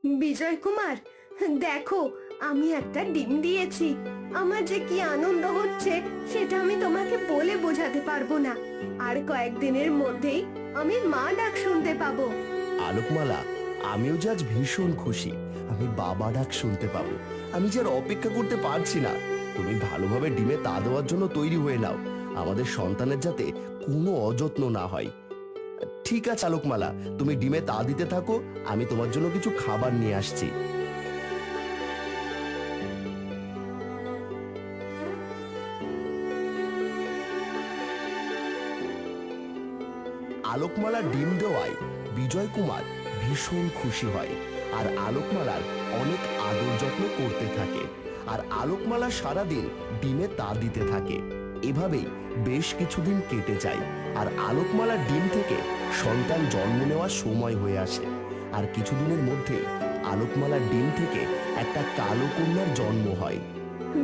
বিজয় কুমার, দেখো, আমি একটা ডিম দিয়েছি। আমার যে কি আনন্দ হচ্ছে সেটা আমি তোমাকে বলে বোঝাতে পারবো না। আর কয়েকদিনের মধ্যেই আমি মা ডাক শুনতে পাবো। আলোকমালা, আমিও যে আজ ভীষণ খুশি। আমি বাবা ডাক শুনতে পাবো। আমি যে আর অপেক্ষা করতে পারছি না। তুমি ভালোভাবে ডিমে তা দেওয়ার জন্য তৈরি হয়ে নাও, আমাদের সন্তানের যাতে কোনো অযত্ন না হয়। ঠিক আছে আলোকমালা, তুমি ডিমে তা দিতে থাকো, আমি তোমার জন্য কিছু খাবার নিয়ে আসছি। আলোকমালা ডিম দেওয়ায় বিজয় কুমার ভীষণ খুশি হয় আর আলোকমালার অনেক আদর যত্ন করতে থাকে। আর আলোকমালা সারাদিন ডিমে তা দিতে থাকে। এভাবেই বেশ কিছুদিন কেটে যায় আর আলোকমালার ডিম থেকে সন্তান জন্ম নেওয়ার সময় হয়ে আসে। আর কিছুদিনের মধ্যে আলোকমালার ডিম থেকে একটা কালো কন্যার জন্ম হয়।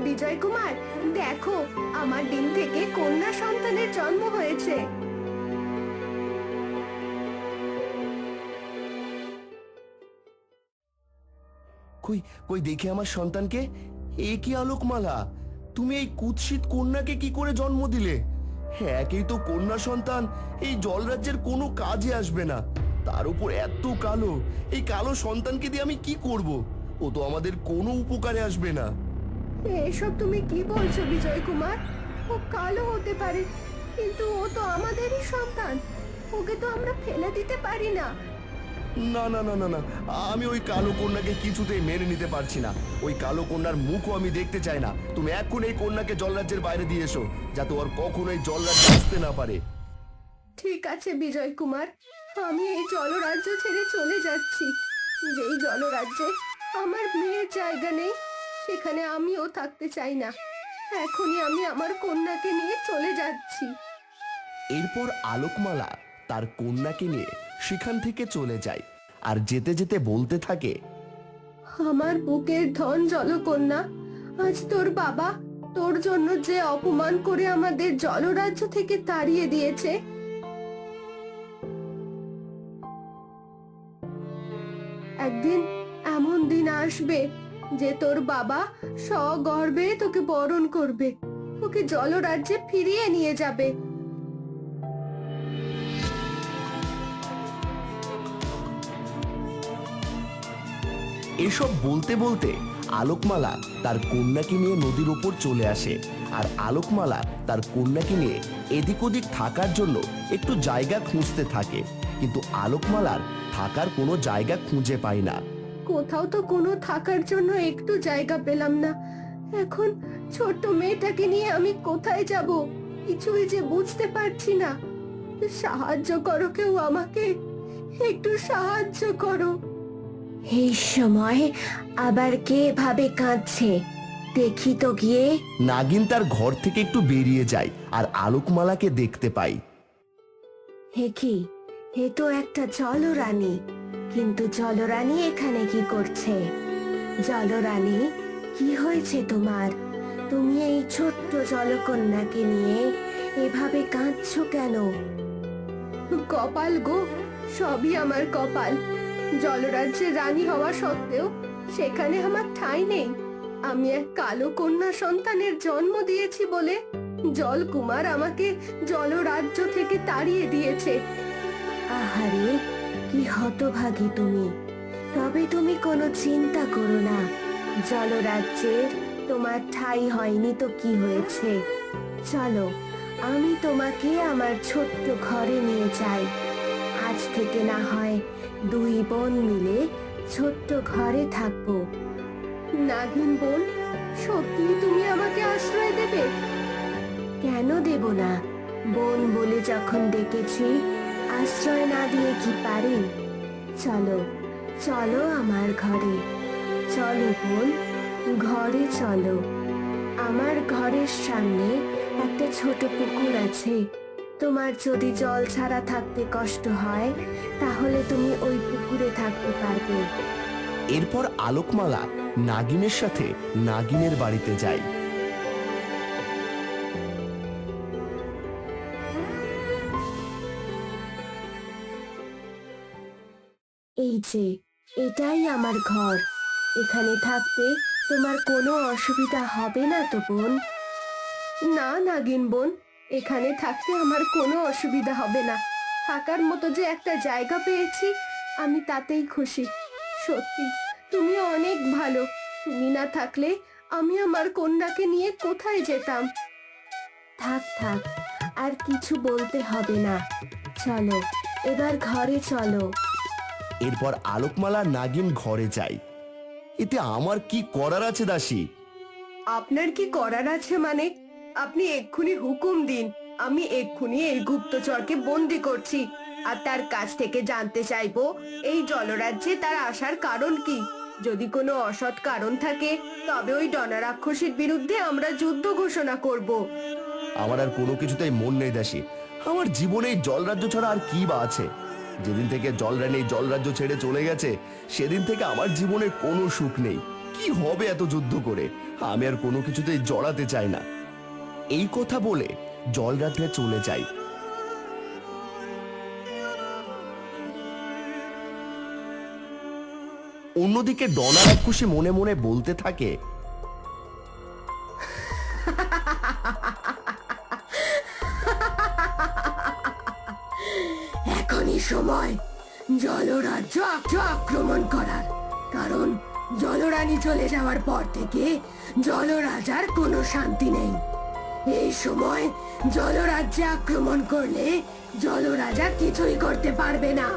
বিজয় কুমার, দেখো, আমার ডিম থেকে কন্যা সন্তানের জন্ম হয়েছে। কই কই দেখি আমার সন্তানকে। এ কি আলোকমালা, তুমি এই কুৎসিত কন্যাকে কি করে জন্ম দিলে? হ্যাঁ, একেই তো কন্যা সন্তান, এই জলরাজ্যের কোনো কাজে আসবে না। তার উপর এত কালো, এই কালো সন্তানকে দিয়ে আমি কি করব? ও তো আমাদের কোনো উপকারে আসবে না। এসব তুমি কি বলছো বিজয় কুমার? ও কালো হতে পারে, কিন্তু ও তো আমাদেরই সন্তান। ওকে তো আমরা ফেলে দিতে পারি না। না না না না না, আমি ওই কালো কন্যাকে কিছুতেই মেনে নিতে পারছি না। ওই কালো কন্যার মুখও আমি দেখতে চাই না। তুমি এখন এই কন্যাকে জলরাজ্যের বাইরে দিয়ে এসো, যাতে ওর কখনোই জলরাজ্যে আসতে না পারে। ঠিক আছে বিজয় কুমার, আমি এই জলরাজ্য ছেড়ে চলে যাচ্ছি। যেই জলরাজ্যে আমার মেয়ের জায়গা নেই, সেখানে আমিও থাকতে চাই না। এখনই আমি আমার কন্যাকে নিয়ে চলে যাচ্ছি। এরপর আলোকমালা তার কন্যাকে নিয়ে সেখান থেকে চলে যায় আর যেতে যেতে বলতে থাকে, আমার বুকের ধন জলকন্যা, আজ তোর বাবা তোর জন্য যে অপমান করে আমাদের জলরাজ্য থেকে তাড়িয়ে দিয়েছে, একদিন এমন দিন আসবে যে তোর বাবা সগর্বে তোকে বরণ করবে, ওকে জলরাজ্যে ফিরিয়ে নিয়ে যাবে। এসব বলতে বলতে আলোকমালা তার কন্যাকে নিয়ে নদীর ওপর চলে আসে। আর আলোকমালা তার কন্যাকে নিয়ে এদিক ওদিক থাকার জন্য একটু জায়গা খুঁজতে থাকে, কিন্তু আলোকমালার থাকার কোনো জায়গা খুঁজে পায় না। কোথাও তো কোনো থাকার জন্য একটু জায়গা পেলাম না। এখন ছোট্ট মেয়েটাকে নিয়ে আমি কোথায় যাব, কিছুই যে বুঝতে পারছি না। সাহায্য করো কেউ আমাকে, একটু সাহায্য করো। এই সময় আবার কে ভাবে কাঁদছে, দেখি তো গিয়ে। নাগিন তার ঘর থেকে একটু বেরিয়ে যায় আর আলোকমালাকে দেখতে পায়। হে কি, এ তো একটা জলরানী। কিন্তু জলরানী এখানে কি করছে? জলরানী, কি হয়েছে তোমার? তুমি এই ছোট্ট জলকন্যাকে নিয়ে এভাবে কাঁদছো কেন? কপাল গো, সবই আমার কপাল। জলরাজ্যের রানী হওয়া সত্ত্বেও সেখানে আমার ঠাঁই নেই। আমি এক কালো কন্যা সন্তানের জন্ম দিয়েছি বলে জলকুমার আমাকে জলরাজ্য থেকে তাড়িয়ে দিয়েছে। আহারে, কি হতভাগী তুমি! তবে তুমি কোনো চিন্তা করো না, জলরাজ্যের তোমার ঠাঁই হয়নি তো কি হয়েছে? চলো, আমি তোমাকে আমার ছোট্ট ঘরে নিয়ে যাই। আজ থেকে না হয় দুই বোন মিলে ছোট্ট ঘরে থাকবো। নাগিন বোন, সত্যি তুমি আমাকে আশ্রয় দেবে? কেন দেব না? বোন বলে যখন ডেকেছি, আশ্রয় না দিয়ে কি পারি? চলো, চলো আমার ঘরে। চলো বোন, ঘরে চলো। আমার ঘরের সামনে একটা ছোট পুকুর আছে। তোমার যদি জল ছাড়া থাকতে কষ্ট হয়, তাহলে তুমি ওই পুকুরে থাকতে পারবে। এরপর আলোকমালা নাগিনের সাথে নাগিনের বাড়িতে যায়। এই যে, এটাই আমার ঘর। এখানে থাকতে তোমার কোনো অসুবিধা হবে না তো বোন? না নাগিন বোন, এখানে থাকতে আমার কোনো অসুবিধা হবে না। থাকার মতো যে একটা জায়গা পেয়েছি, আমি তাতেই খুশি। সত্যি তুমি অনেক ভালো। তুমি না থাকলে আমি আমার কন্যাকে নিয়ে কোথায় যেতাম? থাক থাক, আর কিছু বলতে হবে না। চলো, এবার ঘরে চলো। এরপর আলোকমালা নাগিন ঘরে যায়। এতে আমার কি করার আছে দাসী? আপনার কি করার আছে মানে? আপনি এক্ষুনি হুকুম দিন, আমি এক্ষুনি এই গুপ্তচরকে বন্দি করছি। আর তার কাছ থেকে জানতে চাইবো এই জলরাজ্যে তার আসার কারণ কি। যদি কোনো অসৎ কারণ থাকে, তবে ওই ডনা রাক্ষসীর বিরুদ্ধে আমরা যুদ্ধ ঘোষণা করব। আমার আর কোনো কিছুতেই মন নেই দাসী। আমার জীবনে এই জলরাজ্য ছাড়া আর কি বা আছে? যেদিন থেকে জলরানী জলরাজ্য ছেড়ে চলে গেছে, সেদিন থেকে আমার জীবনে কোনো সুখ নেই। কি হবে এত যুদ্ধ করে? আমি আর কোনো কিছুতেই জড়াতে চাই না। এই কথা বলে জলরাজ্যে চলে যাই। অন্যদিকে ডনা রাক্ষসী মনে মনে বলতে থাকে, এখনই সময় জলরাজ্য আক্রমণ করার। কারণ জলরানী চলে যাওয়ার পর থেকে জলরাজার কোনো শান্তি নেই। এই সময় জলরাজ্যে আক্রমণ করলে জলরাজা কিছুই করতে পারবে না।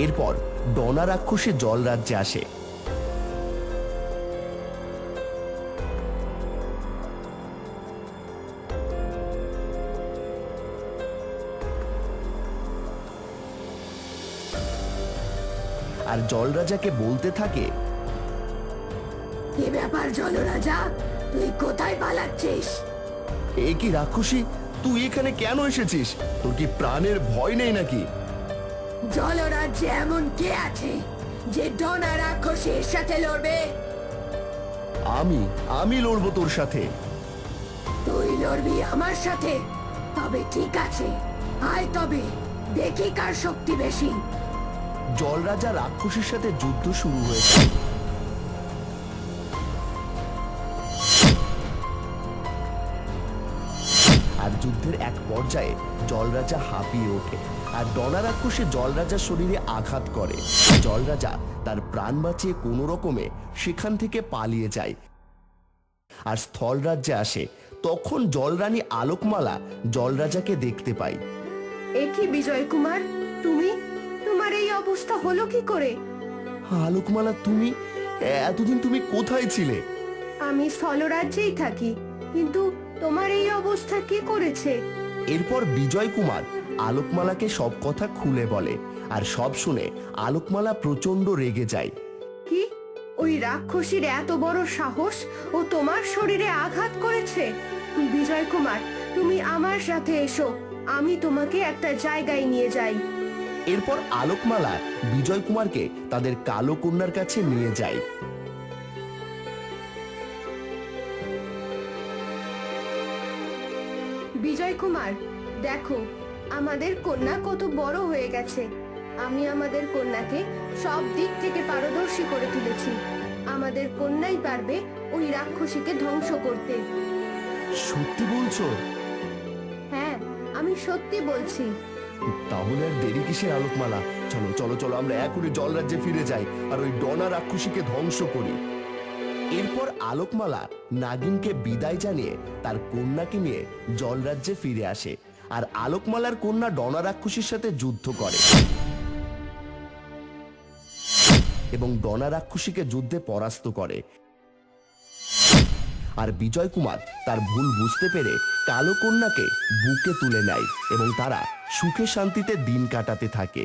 এরপর ডনা রাক্ষসী জলরাজ্যে আসে। আর জলরাজাকে বলতে থাকে, কি ব্যাপার জলরাজা, তুই কোথায় পালাচ্ছিস? এ কি রাক্ষসী, তুই এখানে কেন এসেছিস? তোর কি প্রাণের ভয় নেই নাকি? জলরাজ্যে এমন কে আছে যে ডনা রাক্ষসীর সাথে লড়বে? আমি লড়বো তোর সাথে। তুই লড়বি আমার সাথে? তবে ঠিক আছে, আয় তবে দেখি কার শক্তি বেশি। জলরাজা রাক্ষসীর সাথে যুদ্ধ শুরু হয়েছে। আর যুদ্ধের এক পর্যায়ে জলরাজা হাঁপিয়ে ওঠে আর ডনা রাক্ষসী জলরাজার শরীরে আঘাত করে। জলরাজা তার প্রাণ বাঁচিয়ে কোনো রকমে সেখান থেকে পালিয়ে যায় আর স্থল রাজ্যে আসে। তখন জলরানী আলোকমালা জলরাজাকে দেখতে পায়। এ কি বিজয় কুমার, তোমার এই অবস্থা হলো কি করে? আলোকমালা, তুমি এতদিন তুমি কোথায় ছিলে? আমি স্থলরাজ্যেই থাকি, কিন্তু তোমার এই অবস্থা কি করেছে? এরপর বিজয় কুমার আলোকমালাকে সব কথা খুলে বলে আর সব শুনে আলোকমালা প্রচন্ড রেগে যায়। কি, ওই রাক্ষসীর এত বড় সাহস, ও তোমার শরীরে আঘাত করেছে? বিজয় কুমার, তুমি আমার সাথে এসো, আমি তোমাকে একটা জায়গায় নিয়ে যাই। এরপর আলোকমালা বিজয় কুমারকে তাদের কালো কন্যার কাছে নিয়ে যায়। বিজয় কুমার, দেখো আমাদের কন্যা কত বড় হয়ে গেছে। আমি আমাদের কন্যাকে সব দিক থেকে পারদর্শী করে তুলেছি। আমাদের কন্যাই পারবে ওই রাক্ষসীকে ধ্বংস করতে। সত্যি বলছো? হ্যাঁ, আমি সত্যি বলছি। তাহলে আর দেরি কিসের আলোকমালা? চলো চলো চলো, আমরা এখনই জলরাজ্যে ফিরে যাই আর ওই ডনা রাক্ষসীকে ধ্বংস করি। এরপর আলোকমালা নাগিনকে বিদায় জানিয়ে তার কন্যাকে নিয়ে জলরাজ্যে ফিরে আসে আর আলোকমালার কন্যা ডনা রাক্ষসীর সাথে যুদ্ধ করে এবং ডনা রাক্ষসীকে যুদ্ধে পরাস্ত করে। আর বিজয় কুমার তার ভুল বুঝতে পেরে কালো কন্যাকে বুকে তুলে নেয় এবং তারা সুখে শান্তিতে দিন কাটাতে থাকে।